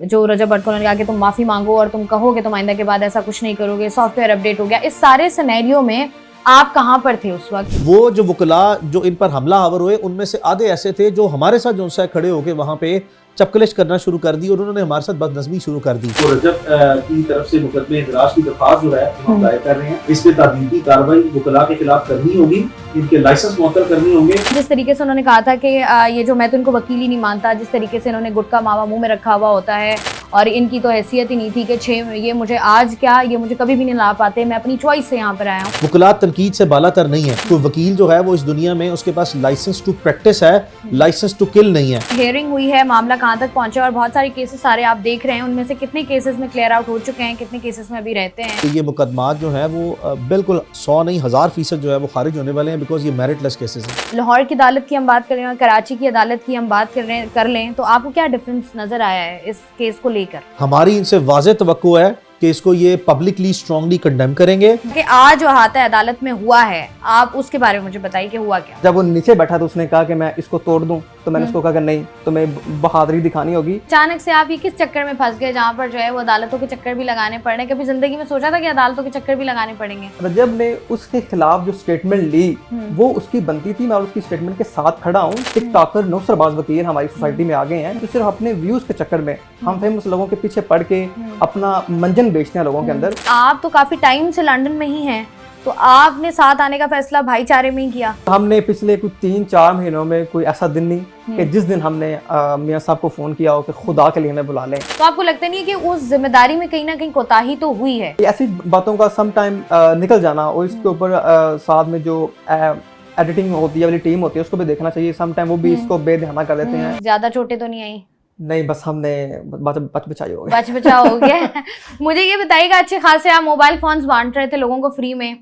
जो रजब भट्ट को उन्होंने कहा कि तुम माफी मांगो और तुम कहो कि तुम आइंदा के बाद ऐसा कुछ नहीं करोगे, सॉफ्टवेयर अपडेट हो गया, इस सारे सिनेरियो में आप कहां पर थे उस वक्त? वो जो वकला जो इन पर हमला आवर हुए उनमें से आधे ऐसे थे जो हमारे साथ जो खड़े होके वहां पे चपकलिश करना शुरू कर दी और उन्होंने हमारे साथ बदनज़मी शुरू कर दी। तो रजब की तरफ से मुकदमे इंदराज की दरख्वास्त जो है हम दायर कर रहे हैं। इस पे तादीदी कार्रवाई वकला के खिलाफ करनी होगी, इनके लाइसेंस मुअत्तल करने होंगे। जिस तरीके से उन्होंने कहा था कि ये जो मैं तो इनको वकील ही नहीं मानता, जिस तरीके से इन्होंने गुटका मावा मुंह में रखा हुआ होता है और इनकी तो हैसियत ही नहीं थी कि ये मुझे आज क्या, ये मुझे कभी भी नहीं ला पाते, मैं अपनी चॉइस से यहाँ पर आया हूँ। वकला तनकीद से बालातर नहीं है। कोई वकील जो है वो इस दुनिया में उसके पास लाइसेंस टू प्रैक्टिस है, लाइसेंस टू किल नहीं है। हियरिंग हुई है, मामला कहाँ तक पहुंचा और बहुत सारे केसेस सारे आप देख रहे हैं, उनमें से कितने केसेस में क्लियर आउट हो चुके हैं, कितने केसेस में अभी रहते हैं? तो ये मुकदमात जो है वो बिल्कुल 100 नहीं 1000% जो है वो खारिज होने वाले हैं, बिकॉज ये मेरिटलेस केसेस हैं। लाहौर की अदालत की हम बात कर रहे हैं और कराची की अदालत की हम बात कर लें तो आपको क्या डिफरेंस नजर आया है इस केस को लेकर? हमारी इनसे वाज़ेह तवक्को है कि इसको ये पब्लिकली स्ट्रांगली कंडेम करेंगे। कि आज जो हाथ है अदालत में हुआ है, आप उसके बारे में मुझे बताइए कि हुआ क्या? जब वो नीचे बैठा तो उसने कहा कि मैं इसको तोड़ दूं, तो मैंने उसको कहा कि नहीं, तुम्हें बहादुरी दिखानी होगी। अचानक से आप ये किस चक्कर में फंस गए जहाँ पर जो है वो अदालतों के चक्कर भी लगाने पड़ रहे हैं? कभी जिंदगी में सोचा था कि अदालतों के चक्कर भी लगाने पड़ेंगे? रजब ने उसके खिलाफ जो स्टेटमेंट ली वो उसकी बनती थी, मैं उसकी स्टेटमेंट के साथ खड़ा हूँ। टिकटॉकर नौसरबाज वकील हमारी सोसाइटी में आ गए हैं जो सिर्फ अपने व्यूज के चक्कर में हम फेमस लोगों के पीछे पड़ के अपना मंजन बेचते हैं लोगों के अंदर। आप तो काफी टाइम से लंदन में ही हैं, तो आपने साथ आने का फैसला भाईचारे में ही किया? हमने पिछले कुछ 3-4 महीनों में कोई ऐसा दिन नहीं कि जिस दिन हमने मियां साहब को फोन किया हो कि खुदा के लिए हमें बुला लें। तो आपको लगता नहीं है कि उस जिम्मेदारी में कहीं ना कहीं कोताही तो हुई है? ऐसी बातों का सम टाइम निकल जाना और इसके ऊपर साथ में जो एडिटिंग होती है वाली टीम होती है उसको भी देखना चाहिए। सम टाइम वो भी इसको बेध्याना कर देते हैं। ज्यादा चोटें तो नहीं आई? नहीं, बस हमने बच बचाई हो गई। बच बचाव हो गया। मुझे ये बताइएगा, अच्छे खासे आप मोबाइल फोन्स बांट रहे थे लोगों को फ्री में,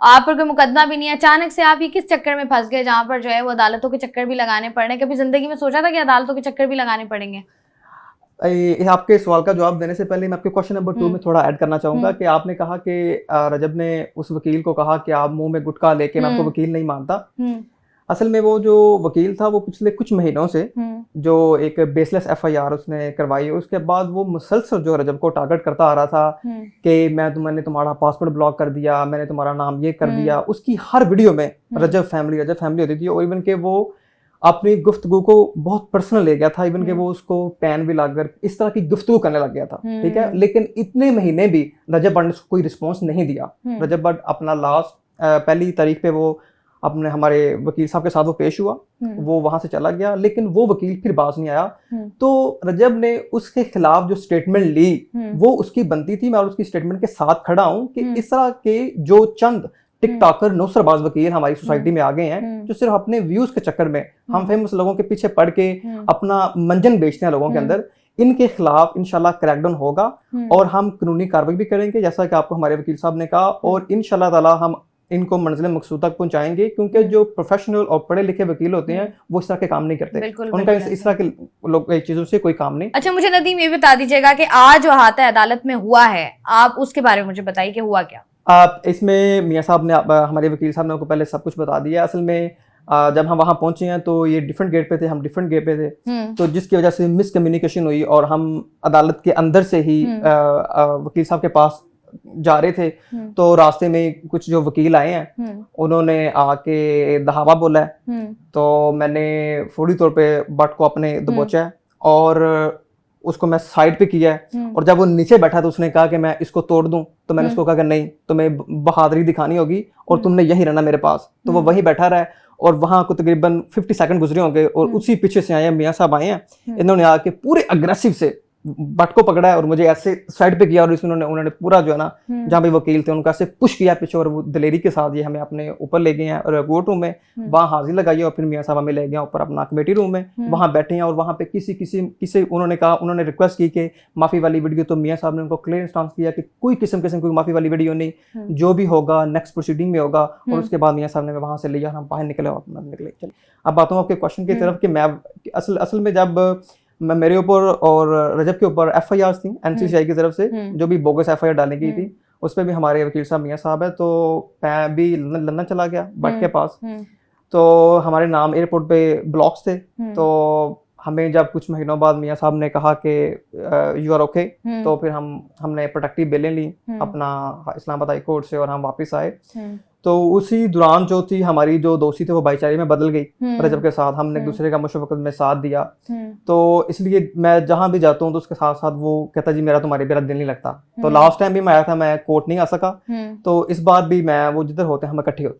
आप पर कोई मुकदमा भी नहीं है, अचानक से आप ये किस चक्कर में फंस गए जहाँ पर जो है वो अदालतों के चक्कर भी लगाने पड़ रहे हैं? कभी जिंदगी में सोचा था कि अदालतों के चक्कर भी लगाने पड़ेंगे? आपके सवाल का जवाब देने से पहले मैं आपके क्वेश्चन नंबर 2 में थोड़ा ऐड करना चाहूंगा कि आपने कहा कि रजब ने उस वकील को कहा कि आप मुंह में गुटखा लेके मैं आपको वकील नहीं मानता। असल में वो जो वकील था वो पिछले कुछ महीनों से जो एक बेसलेस FIR उसने करवाई, उसके बाद वो मुसलसल जो रजब को टारगेट करता आ रहा था कि मैंने तुम्हारा पासपोर्ट ब्लॉक कर दिया, मैंने तुम्हारा नाम ये कर दिया। उसकी हर वीडियो में रजब फैमिली होती थी और इवन के वो अपनी गुफ्तगू को बहुत पर्सनल ले गया था, इवन के वो उसको पैन भी लाकर इस तरह की गुफ्तगू करने लग गया था। ठीक है, लेकिन इतने महीने भी रजब भट्ट ने कोई रिस्पॉन्स नहीं दिया। रजब भट्ट अपना लास्ट पहली तारीख पे वो अपने हमारे वकील साहब के साथ वो पेश हुआ, वो वहां से चला गया, लेकिन वो वकील फिर बाज नहीं आया। तो रजब ने उसके खिलाफ जो स्टेटमेंट ली वो उसकी बनती थी, मैं उसकी स्टेटमेंट के साथ खड़ा हूँ कि इस तरह के जो चंद टिकटॉकर नौसरबाज वकील हमारी सोसाइटी में आ गए हैं जो सिर्फ अपने व्यूज के चक्कर में हम फेमस लोगों के पीछे पड़ के अपना मंजन बेचते हैं लोगों के अंदर, इनके खिलाफ इंशाल्लाह क्रैकडाउन होगा और हम कानूनी कार्रवाई भी करेंगे जैसा कि आपको हमारे वकील साहब ने कहा, और इंशाल्लाह ताला हम इनको मंजिल मकसूद तक पहुंचाएंगे, क्योंकि जो प्रोफेशनल और पढ़े लिखे वकील होते हैं वो इस तरह के काम नहीं करते। उनका इस तरह के लोग चीजों से कोई काम नहीं। अच्छा, मुझे नदीम ये बता दीजिएगा कि आज जो हाथ है अदालत में हुआ है, आप उसके बारे में मुझे बताइए कि हुआ क्या? आप इसमें मियां साहब ने हमारे वकील साहब ने आपको पहले सब कुछ बता दिया। असल में जब हम वहां पहुंचे हैं तो ये डिफरेंट गेट पे थे, हम डिफरेंट गेट पे थे, तो जिसकी वजह से मिसकम्युनिकेशन हुई और हम अदालत के अंदर से ही वकील साहब के पास जा रहे थे तो रास्ते में कुछ जो वकील आए हैं उन्होंने आके दहावा बोला है। तो मैंने फौरी तौर पे भट्ट को अपने दबोचा है और उसको मैं साइड पे किया है, और जब वो नीचे बैठा तो उसने कहा कि मैं इसको तोड़ दूं, तो मैंने उसको कहा कि नहीं, तुम्हें बहादुरी दिखानी होगी और तुमने यहीं रहना मेरे पास। तो वो वहीं बैठा रहा और वहां को तकरीबन 50 सेकंड गुजरे होंगे और उसी पीछे से आए मियां साहब आए हैं, इन्होंने आके पूरे अग्रेसिव से भट्ट को पकड़ा है और मुझे ऐसे साइड पे किया और इसमें उन्होंने पूरा जो है ना जहाँ पे वकील थे उनका से पुश किया पीछे और वो दलेरी के साथ ये हमें अपने ऊपर ले गए हैं और कोर्ट रूम में वहाँ हाजिर लगाई और फिर मियां साहब हमें ले गए ऊपर अपना कमेटी रूम में, वहाँ बैठे हैं और वहाँ पे किसी उन्होंने कहा, उन्होंने रिक्वेस्ट की कि माफी वाली वीडियो, तो मियां साहब ने उनको क्लियर स्टांस किया कि कोई किस्म कोई माफी वाली वीडियो नहीं, जो भी होगा नेक्स्ट प्रोसीडिंग में होगा। और उसके बाद मियां साहब ने वहाँ से लिया, हम बाहर निकले और निकले। चलिए अब बात हूँ आपके क्वेश्चन की तरफ कि मैं असल में जब मेरे ऊपर और रजब के ऊपर FIR थी NCCI की तरफ से जो भी बोगस FIR डाली गई थी, उस पर भी हमारे वकील साहब मियां साहब है, तो मैं भी लंदन चला गया भट्ट के पास। तो हमारे नाम एयरपोर्ट पे ब्लॉक्स थे, तो हमें जब कुछ महीनों बाद मियाँ साहब ने कहा कि यू आर ओके, तो फिर हमने प्रोटेक्टिव बेलें ली अपना इस्लामाबाद हाई कोर्ट से और हम वापस आए। तो उसी दौरान जो थी हमारी जो दोस्ती थी वो भाईचारे में बदल गई रजब के साथ। हमने एक दूसरे का मुश्किल में साथ दिया। तो इसलिए मैं जहाँ भी जाता हूँ तो उसके साथ साथ वो कहता जी मेरा तुम्हारे मेरा दिल नहीं लगता। तो लास्ट टाइम भी मैं आया था, मैं कोर्ट नहीं आ सका, तो इस बार भी मैं वो जिधर होते हैं हम इकट्ठे होते हैं।